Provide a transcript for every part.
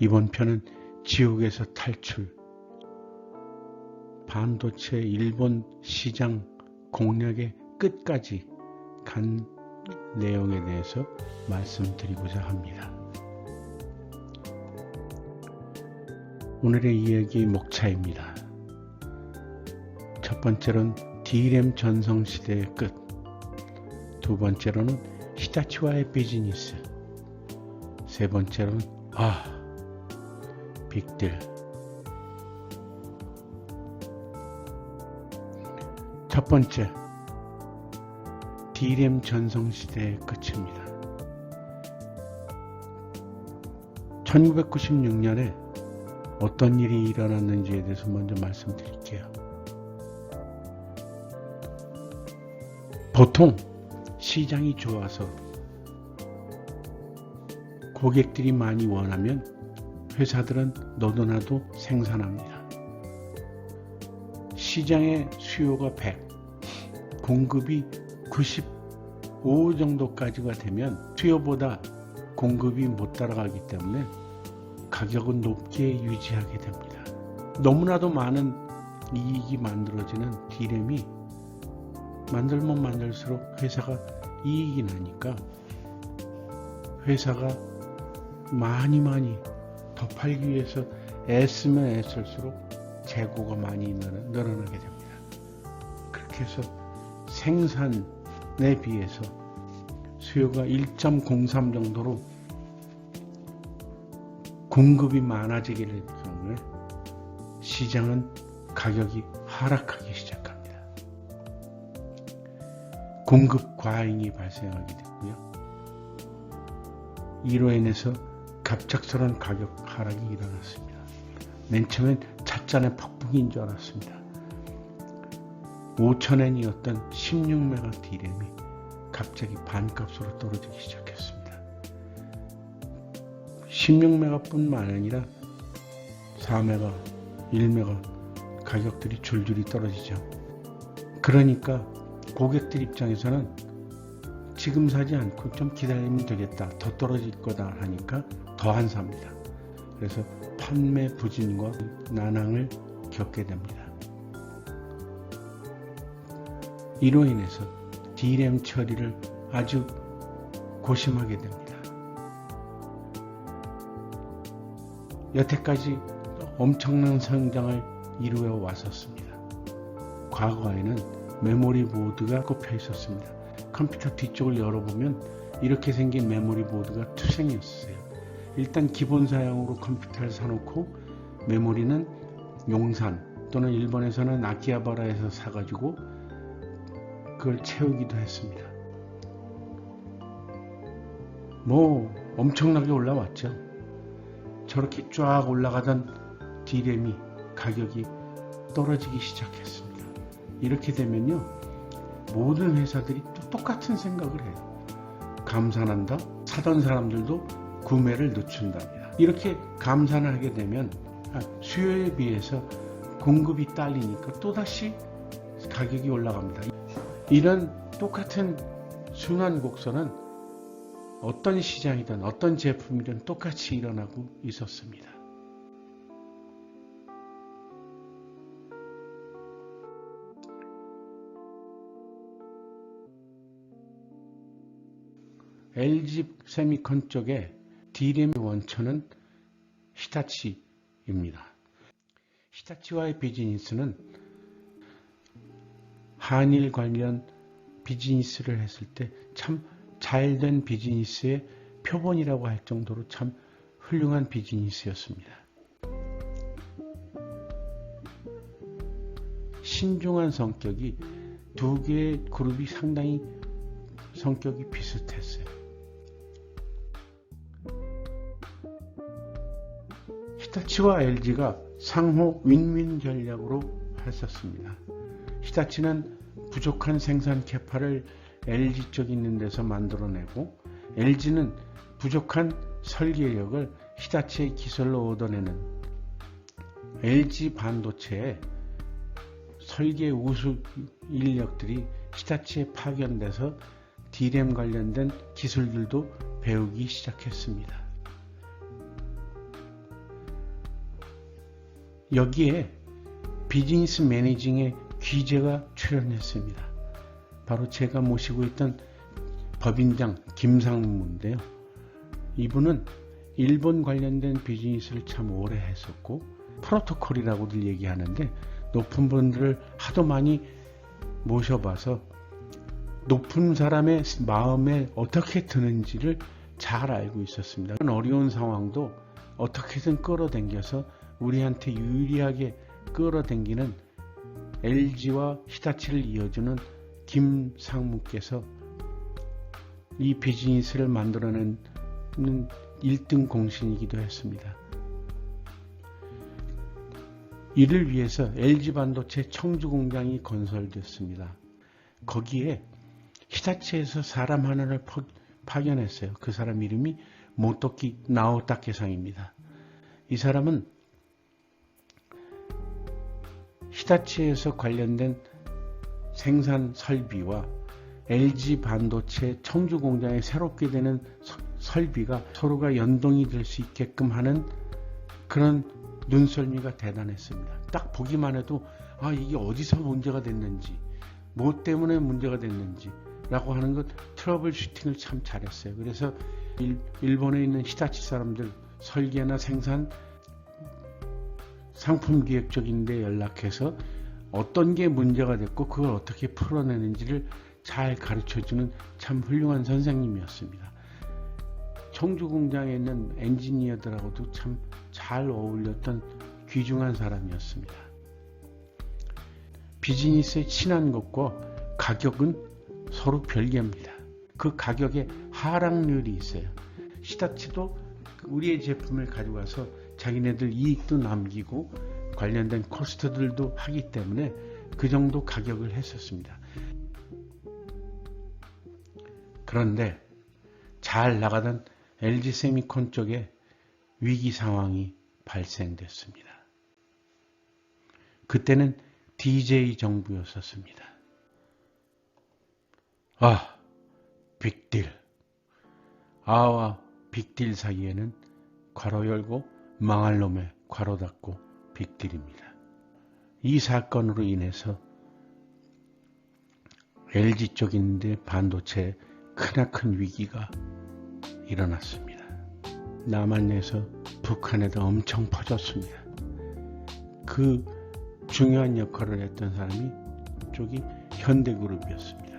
이번 편은 지옥에서 탈출, 반도체 일본 시장 공략의 끝까지 간 내용에 대해서 말씀드리고자 합니다. 오늘의 이야기의 목차입니다. 첫 번째로는 D램 전성시대의 끝, 두 번째로는 히타치와의 비즈니스, 세 번째로는 빅딜. 첫 번째, D램 전성시대의 끝입니다. 1996년에 어떤 일이 일어났는지에 대해서 먼저 말씀드릴게요. 보통 시장이 좋아서 고객들이 많이 원하면 회사들은 너도나도 생산합니다. 시장의 수요가 100, 공급이 95 정도까지가 되면 수요보다 공급이 못 따라가기 때문에 가격은 높게 유지하게 됩니다. 너무나도 많은 이익이 만들어지는 D램이 만들면 만들수록 회사가 이익이 나니까 회사가 많이 더 팔기 위해서 애쓰면 애쓸수록 재고가 많이 늘어나게 됩니다. 그렇게 해서 생산에 비해서 수요가 1.03 정도로 공급이 많아지게 될 경우에 시장은 가격이 하락하기 시작합니다. 공급 과잉이 발생하게 되고요. 이로 인해서 갑작스러운 가격 하락이 일어났습니다. 맨 처음엔 찻잔의 폭풍인 줄 알았습니다. 5,000엔이었던 16메가 D램이 갑자기 반값으로 떨어지기 시작했습니다. 16메가 뿐만 아니라 4메가, 1메가 가격들이 줄줄이 떨어지죠. 그러니까 고객들 입장에서는 지금 사지 않고 좀 기다리면 되겠다, 더 떨어질 거다 하니까 더 안 삽니다. 그래서 판매 부진과 난항을 겪게 됩니다. 이로 인해서 D램 처리를 아주 고심하게 됩니다. 여태까지 엄청난 성장을 이루어 왔었습니다. 과거에는 메모리 보드가 꼽혀 있었습니다. 컴퓨터 뒤쪽을 열어보면 이렇게 생긴 메모리 보드가 투생이었어요. 일단 기본 사양으로 컴퓨터를 사놓고 메모리는 용산 또는 일본에서는 아키하바라에서 사가지고 그걸 채우기도 했습니다. 엄청나게 올라왔죠. 저렇게 쫙 올라가던 D램이 가격이 떨어지기 시작했습니다. 이렇게 되면요, 모든 회사들이 똑같은 생각을 해요. 감산한다? 사던 사람들도 구매를 늦춘답니다. 이렇게 감산을 하게 되면 수요에 비해서 공급이 딸리니까 또다시 가격이 올라갑니다. 이런 똑같은 순환 곡선은 어떤 시장이든 어떤 제품이든 똑같이 일어나고 있었습니다. LG 세미콘 쪽에 D램의 원천은 히타치입니다. 히타치와의 비즈니스는 한일 관련 비즈니스를 했을 때 참 잘된 비즈니스의 표본이라고 할 정도로 참 훌륭한 비즈니스였습니다. 신중한 성격이 두 개의 그룹이 상당히 성격이 비슷했어요. 히타치와 LG가 상호 윈윈 전략으로 했었습니다. 히타치는 부족한 생산 캐파를 LG 쪽에 있는 데서 만들어내고, LG는 부족한 설계력을 히타치의 기술로 얻어내는 LG 반도체의 설계 우수 인력들이 히타치에 파견돼서 D램 관련된 기술들도 배우기 시작했습니다. 여기에 비즈니스 매니징의 귀재가 출연했습니다. 바로 제가 모시고 있던 법인장 김상무인데요. 이분은 일본 관련된 비즈니스를 참 오래 했었고 프로토콜이라고들 얘기하는데 높은 분들을 하도 많이 모셔봐서 높은 사람의 마음에 어떻게 드는지를 잘 알고 있었습니다. 어려운 상황도 어떻게든 끌어당겨서 우리한테 유리하게 끌어당기는 LG와 히타치를 이어주는 김상무께서 이 비즈니스를 만들어내는 1등 공신이기도 했습니다. 이를 위해서 LG반도체 청주공장이 건설됐습니다. 거기에 히타치에서 사람 하나를 파견했어요. 그 사람 이름이 모토키 나오타케상입니다. 이 사람은 히타치에서 관련된 생산 설비와 LG 반도체 청주 공장에 새롭게 되는 설비가 서로가 연동이 될 수 있게끔 하는 그런 눈썰미가 대단했습니다. 딱 보기만 해도 이게 어디서 문제가 됐는지, 뭐 때문에 문제가 됐는지 라고 하는 것 트러블 슈팅을 참 잘했어요. 그래서 일본에 있는 히타치 사람들 설계나 생산 상품 기획 쪽인데 연락해서 어떤 게 문제가 됐고 그걸 어떻게 풀어내는지를 잘 가르쳐주는 참 훌륭한 선생님이었습니다. 청주 공장에 있는 엔지니어들하고도 참 잘 어울렸던 귀중한 사람이었습니다. 비즈니스에 친한 것과 가격은 서로 별개입니다. 그 가격에 하락률이 있어요. 히타치도 우리의 제품을 가져가서 자기네들 이익도 남기고 관련된 코스트들도 하기 때문에 그 정도 가격을 했었습니다. 그런데 잘 나가던 LG세미콘 쪽에 위기 상황이 발생됐습니다. 그때는 DJ 정부였었습니다. 빅딜. 아와 빅딜 사이에는 괄호 열고 망할 놈에 괄호 닫고 빅딜입니다. 이 사건으로 인해서 LG 쪽인데 반도체에 크나큰 위기가 일어났습니다. 남한에서 북한에도 엄청 퍼졌습니다. 그 중요한 역할을 했던 사람이 쪽이 현대그룹이었습니다.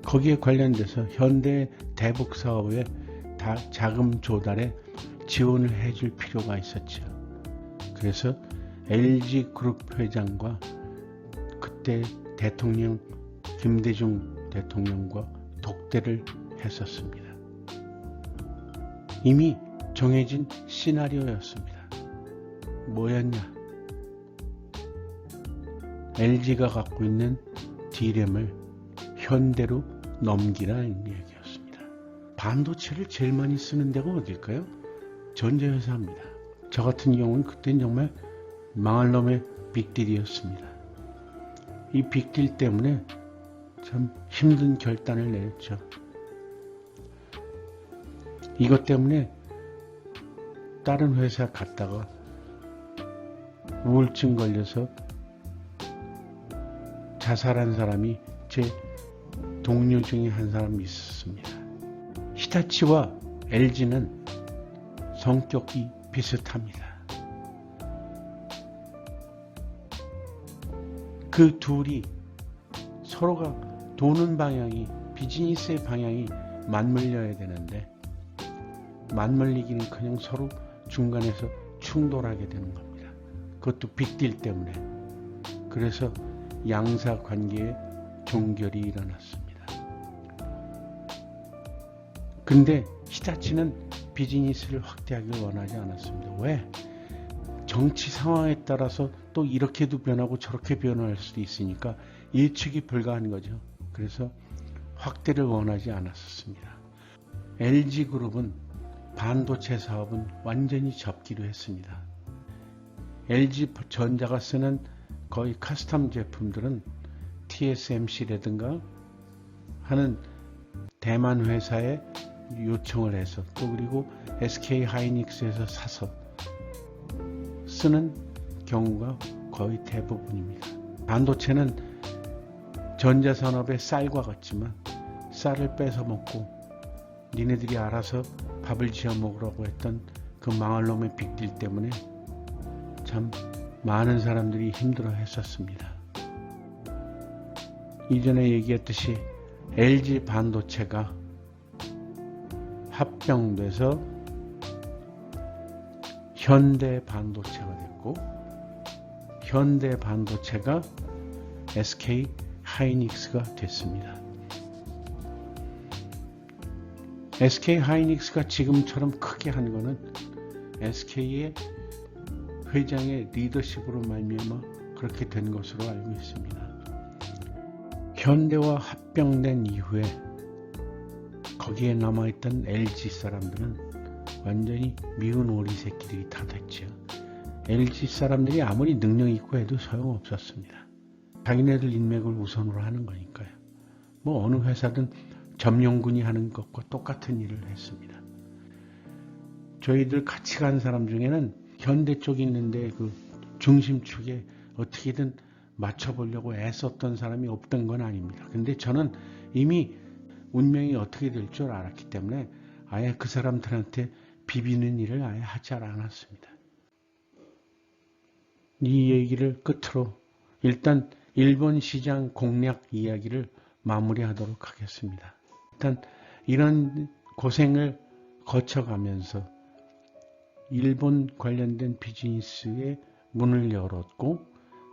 거기에 관련돼서 현대 대북 사업에 다 자금 조달에 지원을 해줄 필요가 있었죠. 그래서 LG그룹 회장과 그때 대통령 김대중 대통령과 독대를 했었습니다. 이미 정해진 시나리오였습니다. 뭐였냐? LG가 갖고 있는 D램을 현대로 넘기라는 얘기였습니다. 반도체를 제일 많이 쓰는 데가 어딜까요? 전자회사입니다. 저 같은 경우는 그때는 정말 망할 놈의 빅딜이었습니다. 이 빅딜 때문에 참 힘든 결단을 내렸죠. 이것 때문에 다른 회사 갔다가 우울증 걸려서 자살한 사람이 제 동료 중에 한 사람이 있었습니다. 히타치와 LG는 성격이 비슷합니다. 그 둘이 서로가 도는 방향이, 비즈니스의 방향이 맞물려야 되는데 맞물리기는커녕 서로 중간에서 충돌하게 되는 겁니다. 그것도 빅딜 때문에. 그래서 양사 관계에 종결이 일어났습니다. 근데 히타치는 비즈니스를 확대하길 원하지 않았습니다. 왜? 정치 상황에 따라서 또 이렇게도 변하고 저렇게 변할 수도 있으니까 예측이 불가한 거죠. 그래서 확대를 원하지 않았습니다. LG그룹은 반도체 사업은 완전히 접기로 했습니다. LG전자가 쓰는 거의 커스텀 제품들은 TSMC라든가 하는 대만 회사에 요청을 해서 또 그리고 SK 하이닉스에서 사서 쓰는 경우가 거의 대부분입니다. 반도체는 전자산업의 쌀과 같지만 쌀을 뺏어 먹고 니네들이 알아서 밥을 지어 먹으라고 했던 그 망할 놈의 빅딜 때문에 참 많은 사람들이 힘들어 했었습니다. 이전에 얘기했듯이 LG 반도체가 합병돼서 현대 반도체가 됐고, 현대 반도체가 SK 하이닉스가 됐습니다. SK 하이닉스가 지금처럼 크게 한 거는 SK의 회장의 리더십으로 말미암아 그렇게 된 것으로 알고 있습니다. 현대와 합병된 이후에 거기에 남아있던 LG 사람들은 완전히 미운 오리 새끼들이 다 됐죠. LG 사람들이 아무리 능력 있고 해도 소용없었습니다. 자기네들 인맥을 우선으로 하는 거니까요. 뭐 어느 회사든 점령군이 하는 것과 똑같은 일을 했습니다. 저희들 같이 간 사람 중에는 현대 쪽에 있는데 그 중심축에 어떻게든 맞춰보려고 애썼던 사람이 없던 건 아닙니다. 근데 저는 이미 운명이 어떻게 될 줄 알았기 때문에 아예 그 사람들한테 비비는 일을 아예 하지 않았습니다. 이 얘기를 끝으로 일단 일본 시장 공략 이야기를 마무리하도록 하겠습니다. 일단 이런 고생을 거쳐가면서 일본 관련된 비즈니스에 문을 열었고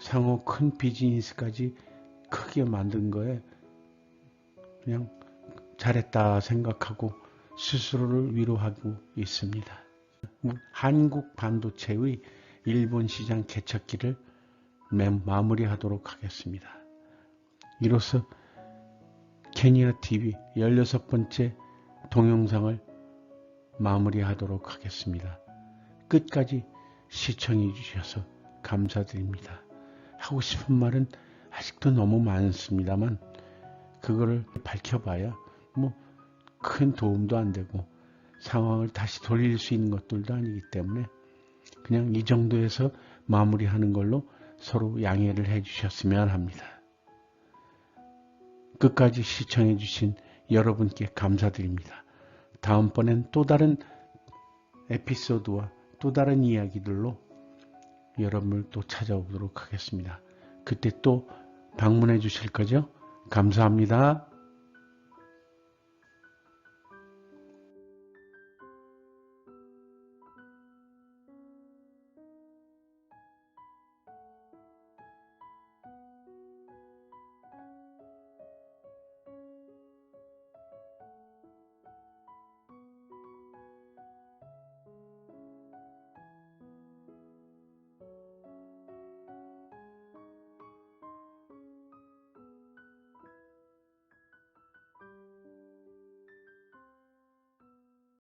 상호 큰 비즈니스까지 크게 만든 거에 그냥 잘했다 생각하고 스스로를 위로하고 있습니다. 한국 반도체의 일본 시장 개척기를 마무리하도록 하겠습니다. 이로써 캐니아TV 16번째 동영상을 마무리하도록 하겠습니다. 끝까지 시청해 주셔서 감사드립니다. 하고 싶은 말은 아직도 너무 많습니다만 그거를 밝혀봐야 뭐 큰 도움도 안 되고 상황을 다시 돌릴 수 있는 것들도 아니기 때문에 그냥 이 정도에서 마무리하는 걸로 서로 양해를 해 주셨으면 합니다. 끝까지 시청해 주신 여러분께 감사드립니다. 다음번엔 또 다른 에피소드와 또 다른 이야기들로 여러분을 또 찾아오도록 하겠습니다. 그때 또 방문해 주실 거죠? 감사합니다.